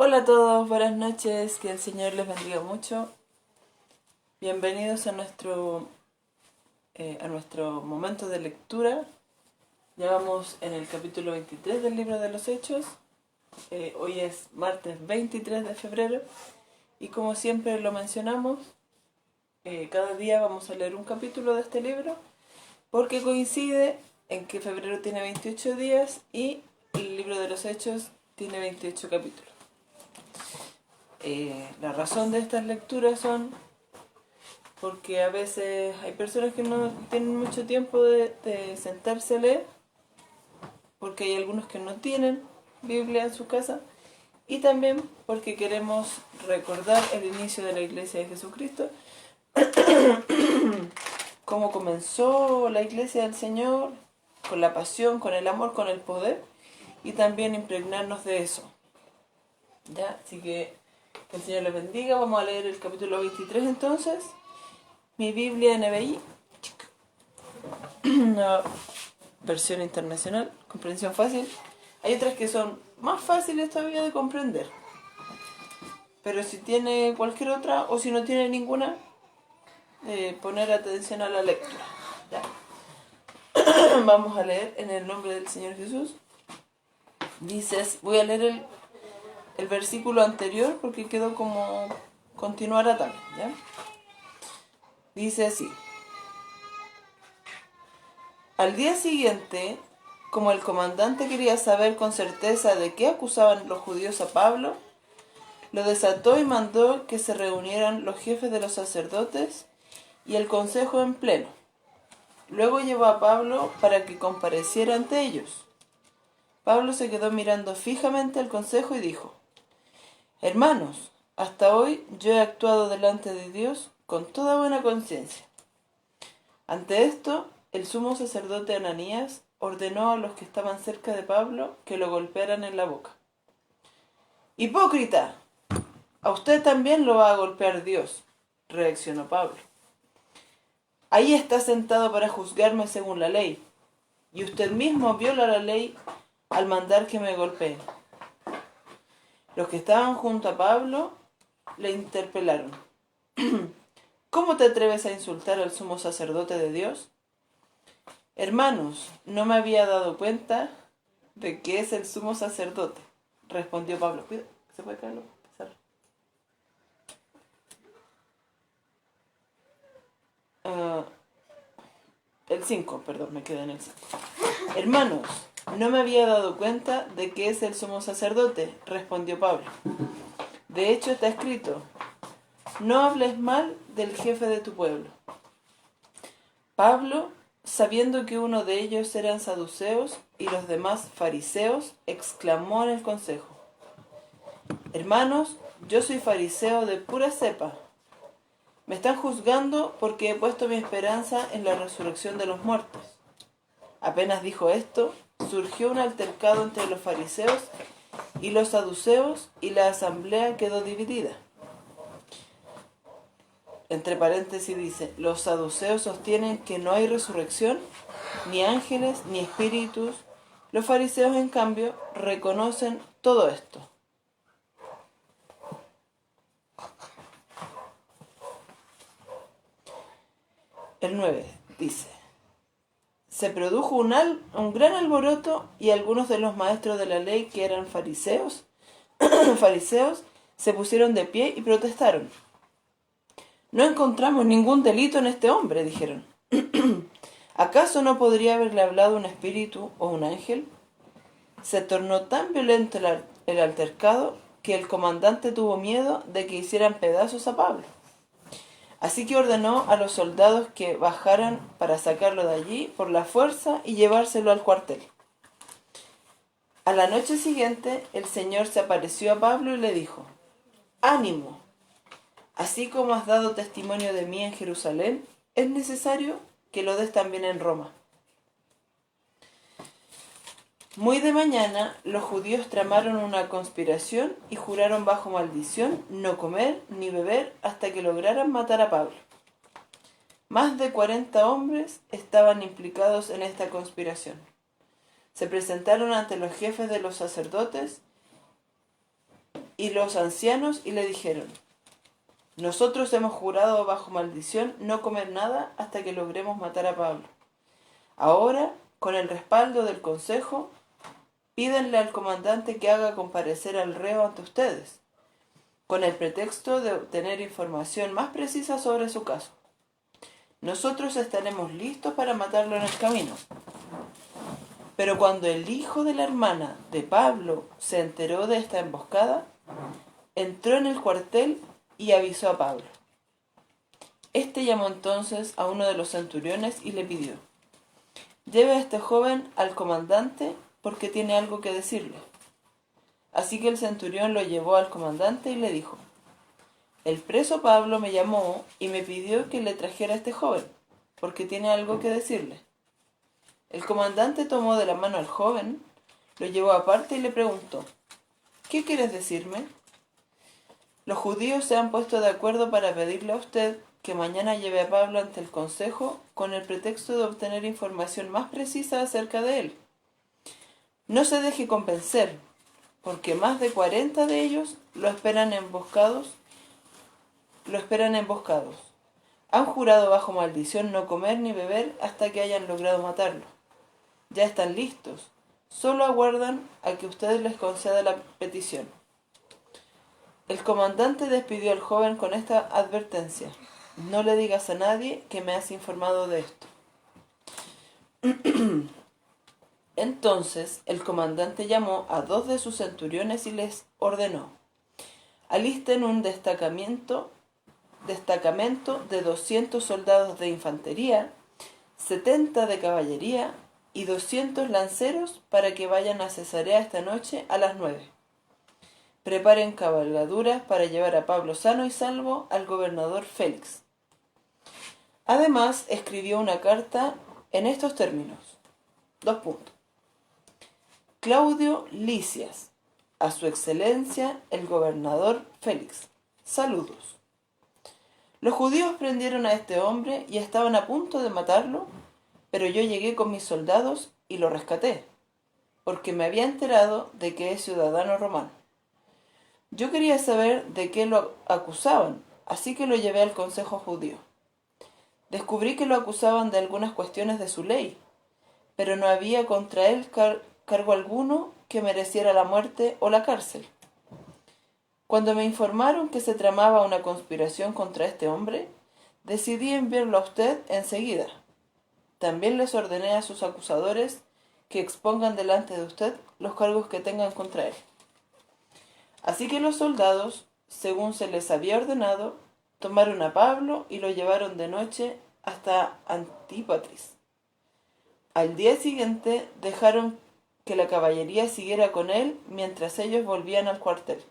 Hola a todos, buenas noches, que el Señor les bendiga mucho. Bienvenidos a nuestro momento de lectura. Ya vamos en el capítulo 23 del libro de los Hechos. Hoy es martes 23 de febrero y como siempre lo mencionamos, cada día vamos a leer un capítulo de este libro porque coincide en que febrero tiene 28 días y el libro de los Hechos tiene 28 capítulos. La razón de estas lecturas son porque a veces hay personas que no tienen mucho tiempo de sentarse a leer, porque hay algunos que no tienen Biblia en su casa, y también porque queremos recordar el inicio de la Iglesia de Jesucristo, cómo comenzó la Iglesia del Señor, con la pasión, con el amor, con el poder, y también impregnarnos de eso. ¿Ya? Así que el Señor les bendiga. Vamos a leer el capítulo 23 entonces. Mi Biblia NBI, una versión internacional, comprensión fácil. Hay otras que son más fáciles todavía de comprender. Pero si tiene cualquier otra o si no tiene ninguna, poner atención a la lectura. ¿Ya? Vamos a leer en el nombre del Señor Jesús. Voy a leer el versículo anterior porque quedó como continuará también. ¿Ya? Dice así. Al día siguiente, como el comandante quería saber con certeza de qué acusaban los judíos a Pablo, lo desató y mandó que se reunieran los jefes de los sacerdotes y el consejo en pleno. Luego llevó a Pablo para que compareciera ante ellos. Pablo se quedó mirando fijamente al consejo y dijo: Hermanos, hasta hoy yo he actuado delante de Dios con toda buena conciencia. Ante esto, el sumo sacerdote Ananías ordenó a los que estaban cerca de Pablo que lo golpearan en la boca. ¡Hipócrita! A usted también lo va a golpear Dios, reaccionó Pablo. Ahí está sentado para juzgarme según la ley, y usted mismo viola la ley al mandar que me golpeen. Los que estaban junto a Pablo le interpelaron. ¿Cómo te atreves a insultar al sumo sacerdote de Dios? Hermanos, no me había dado cuenta de que es el sumo sacerdote, respondió Pablo. Cuida, ¿se puede caerlo? El 5, perdón, me quedé en el 5. Hermanos, no me había dado cuenta de que es el sumo sacerdote, respondió Pablo. De hecho está escrito: no hables mal del jefe de tu pueblo. Pablo, sabiendo que uno de ellos eran saduceos y los demás fariseos, exclamó en el consejo: Hermanos, yo soy fariseo de pura cepa. Me están juzgando porque he puesto mi esperanza en la resurrección de los muertos. Apenas dijo esto, surgió un altercado entre los fariseos y los saduceos y la asamblea quedó dividida. Entre paréntesis dice: los saduceos sostienen que no hay resurrección, ni ángeles, ni espíritus. Los fariseos, en cambio, reconocen todo esto. El 9 dice: se produjo un gran alboroto y algunos de los maestros de la ley que eran fariseos se pusieron de pie y protestaron. No encontramos ningún delito en este hombre, dijeron. ¿Acaso no podría haberle hablado un espíritu o un ángel? Se tornó tan violento el altercado que el comandante tuvo miedo de que hicieran pedazos a Pablo. Así que ordenó a los soldados que bajaran para sacarlo de allí por la fuerza y llevárselo al cuartel. A la noche siguiente, el Señor se apareció a Pablo y le dijo: ánimo, así como has dado testimonio de mí en Jerusalén, es necesario que lo des también en Roma. Muy de mañana, los judíos tramaron una conspiración y juraron bajo maldición no comer ni beber hasta que lograran matar a Pablo. Más de 40 hombres estaban implicados en esta conspiración. Se presentaron ante los jefes de los sacerdotes y los ancianos y le dijeron: nosotros hemos jurado bajo maldición no comer nada hasta que logremos matar a Pablo. Ahora, con el respaldo del consejo, pídanle al comandante que haga comparecer al reo ante ustedes, con el pretexto de obtener información más precisa sobre su caso. Nosotros estaremos listos para matarlo en el camino. Pero cuando el hijo de la hermana de Pablo se enteró de esta emboscada, entró en el cuartel y avisó a Pablo. Este llamó entonces a uno de los centuriones y le pidió: lleve a este joven al comandante porque tiene algo que decirle. Así que el centurión lo llevó al comandante y le dijo: el preso Pablo me llamó y me pidió que le trajera a este joven, porque tiene algo que decirle. El comandante tomó de la mano al joven, lo llevó aparte y le preguntó: ¿qué quieres decirme? Los judíos se han puesto de acuerdo para pedirle a usted que mañana lleve a Pablo ante el consejo con el pretexto de obtener información más precisa acerca de él. No se deje convencer, porque más de 40 de ellos lo esperan emboscados. Han jurado bajo maldición no comer ni beber hasta que hayan logrado matarlo. Ya están listos, solo aguardan a que usted les conceda la petición. El comandante despidió al joven con esta advertencia: no le digas a nadie que me has informado de esto. Entonces el comandante llamó a 2 de sus centuriones y les ordenó: alisten un destacamento de 200 soldados de infantería, 70 de caballería y 200 lanceros para que vayan a Cesarea esta noche a las 9. Preparen cabalgaduras para llevar a Pablo sano y salvo al gobernador Félix. Además, escribió una carta en estos términos. 2 puntos. Claudio Lisias, a su excelencia el gobernador Félix. Saludos. Los judíos prendieron a este hombre y estaban a punto de matarlo, pero yo llegué con mis soldados y lo rescaté, porque me había enterado de que es ciudadano romano. Yo quería saber de qué lo acusaban, así que lo llevé al consejo judío. Descubrí que lo acusaban de algunas cuestiones de su ley, pero no había contra él cargo alguno que mereciera la muerte o la cárcel. Cuando me informaron que se tramaba una conspiración contra este hombre, decidí enviarlo a usted enseguida. También les ordené a sus acusadores que expongan delante de usted los cargos que tengan contra él. Así que los soldados, según se les había ordenado, tomaron a Pablo y lo llevaron de noche hasta Antípatris. Al día siguiente dejaron que la caballería siguiera con él mientras ellos volvían al cuartel.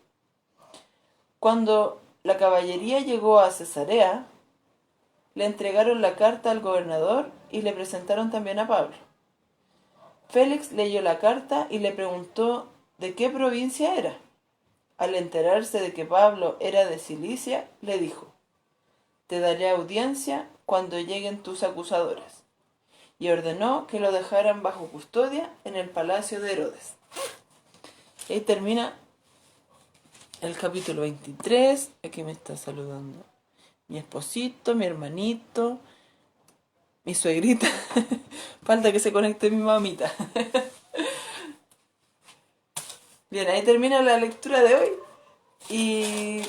Cuando la caballería llegó a Cesarea, le entregaron la carta al gobernador y le presentaron también a Pablo. Félix leyó la carta y le preguntó de qué provincia era. Al enterarse de que Pablo era de Cilicia, le dijo: te daré audiencia cuando lleguen tus acusadores. Y ordenó que lo dejaran bajo custodia en el palacio de Herodes. Y ahí termina el capítulo 23. Aquí me está saludando mi esposito, mi hermanito, mi suegrita. Falta que se conecte mi mamita. Bien, ahí termina la lectura de hoy. Y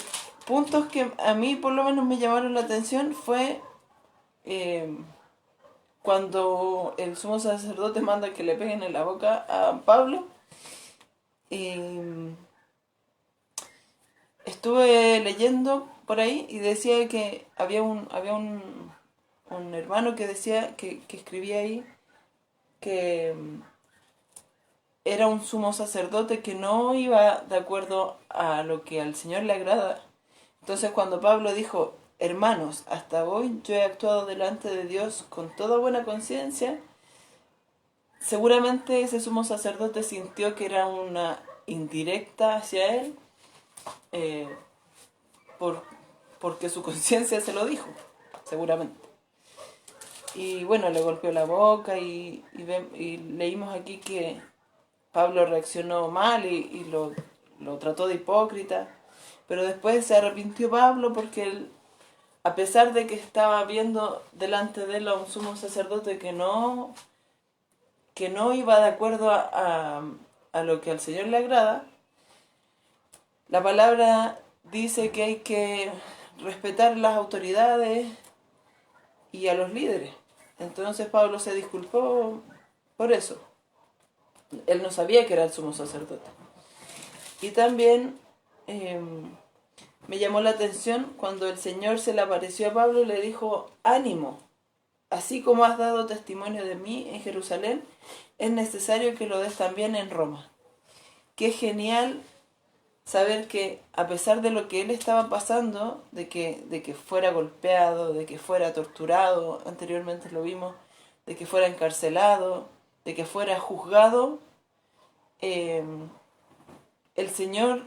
puntos que a mí por lo menos me llamaron la atención fue cuando el sumo sacerdote manda que le peguen en la boca a Pablo. Estuve leyendo por ahí y decía que había un hermano que decía que escribía ahí que era un sumo sacerdote que no iba de acuerdo a lo que al Señor le agrada. Entonces cuando Pablo dijo: hermanos, hasta hoy yo he actuado delante de Dios con toda buena conciencia, seguramente ese sumo sacerdote sintió que era una indirecta hacia él, porque su conciencia se lo dijo, seguramente. Y bueno, le golpeó la boca y leímos aquí que Pablo reaccionó mal y lo trató de hipócrita. Pero después se arrepintió Pablo porque él, a pesar de que estaba viendo delante de él a un sumo sacerdote que no iba de acuerdo a lo que al Señor le agrada, la palabra dice que hay que respetar las autoridades y a los líderes. Entonces Pablo se disculpó por eso. Él no sabía que era el sumo sacerdote. Y también me llamó la atención cuando el Señor se le apareció a Pablo y le dijo: ánimo, así como has dado testimonio de mí en Jerusalén, es necesario que lo des también en Roma. Qué genial saber que a pesar de lo que él estaba pasando, de que fuera golpeado, de que fuera torturado, anteriormente lo vimos, de que fuera encarcelado, de que fuera juzgado, el Señor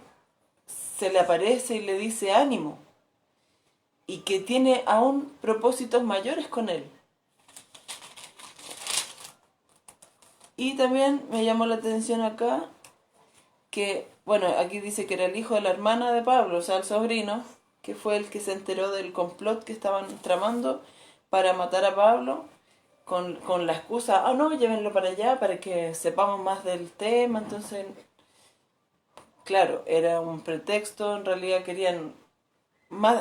se le aparece y le dice ánimo, y que tiene aún propósitos mayores con él. Y también me llamó la atención acá que, bueno, aquí dice que era el hijo de la hermana de Pablo, o sea, el sobrino, que fue el que se enteró del complot que estaban tramando para matar a Pablo, con la excusa: no, llévenlo para allá para que sepamos más del tema. Entonces, claro, era un pretexto. En realidad querían,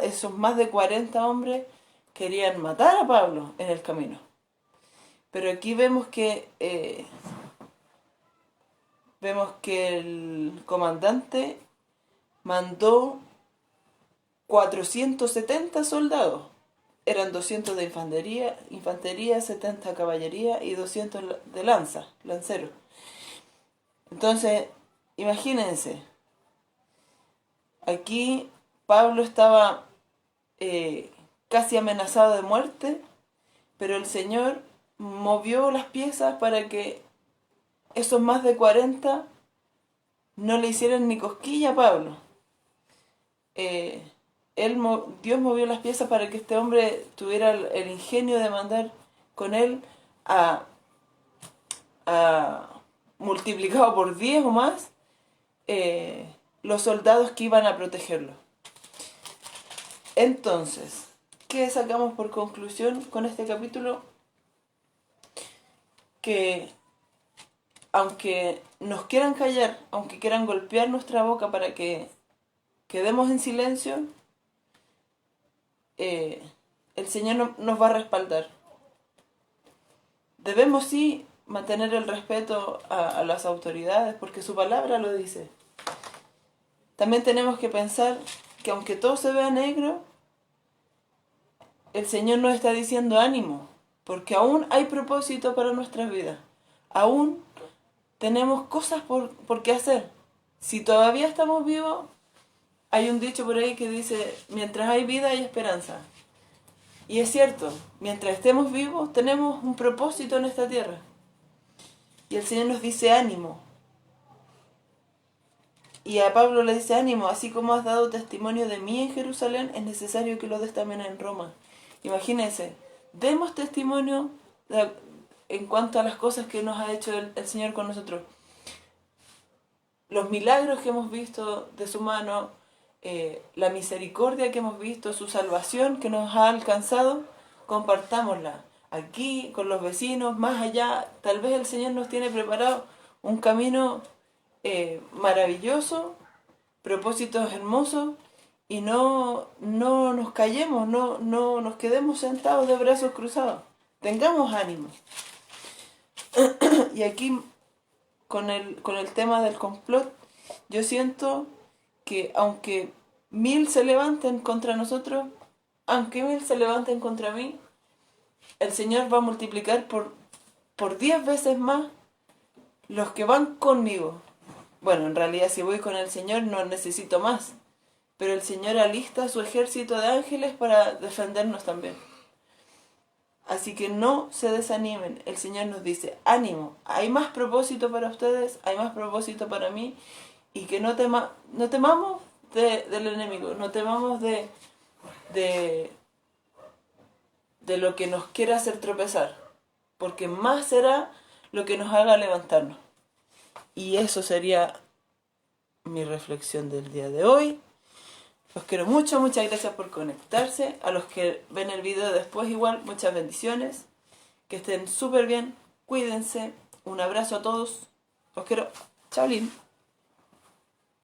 esos más de 40 hombres querían matar a Pablo en el camino. Pero aquí vemos que el comandante mandó 470 soldados. Eran 200 de infantería, 70 de caballería y 200 de lanceros. Entonces, imagínense, aquí Pablo estaba casi amenazado de muerte, pero el Señor movió las piezas para que esos más de 40 no le hicieran ni cosquilla a Pablo. Dios movió las piezas para que este hombre tuviera el ingenio de mandar con él a multiplicado por 10 o más los soldados que iban a protegerlo. Entonces, ¿qué sacamos por conclusión con este capítulo? Que aunque nos quieran callar, aunque quieran golpear nuestra boca para que quedemos en silencio, el Señor nos va a respaldar. Debemos sí mantener el respeto a las autoridades, porque su palabra lo dice. También tenemos que pensar que aunque todo se vea negro, el Señor nos está diciendo ánimo, porque aún hay propósito para nuestras vidas. Aún tenemos cosas por qué hacer. Si todavía estamos vivos, hay un dicho por ahí que dice: mientras hay vida hay esperanza. Y es cierto, mientras estemos vivos tenemos un propósito en esta tierra. Y el Señor nos dice ánimo. Y a Pablo le dice: ánimo, así como has dado testimonio de mí en Jerusalén, es necesario que lo des también en Roma. Imagínense, demos testimonio en cuanto a las cosas que nos ha hecho el Señor con nosotros. Los milagros que hemos visto de su mano, la misericordia que hemos visto, su salvación que nos ha alcanzado, compartámosla aquí con los vecinos, más allá. Tal vez el Señor nos tiene preparado un camino maravilloso, propósitos hermosos, y no nos callemos, no nos quedemos sentados de brazos cruzados. Tengamos ánimo. Y aquí, con el tema del complot, yo siento que aunque 1000 se levanten contra nosotros, aunque 1000 se levanten contra mí, el Señor va a multiplicar por 10 veces más los que van conmigo. Bueno, en realidad si voy con el Señor no necesito más, pero el Señor alista su ejército de ángeles para defendernos también. Así que no se desanimen. El Señor nos dice: ánimo, hay más propósito para ustedes, hay más propósito para mí, y que no temamos del enemigo, no temamos de lo que nos quiera hacer tropezar, porque más será lo que nos haga levantarnos. Y eso sería mi reflexión del día de hoy. Los quiero mucho, muchas gracias por conectarse. A los que ven el video después igual, muchas bendiciones. Que estén súper bien, cuídense. Un abrazo a todos. Los quiero. Chao, Lin.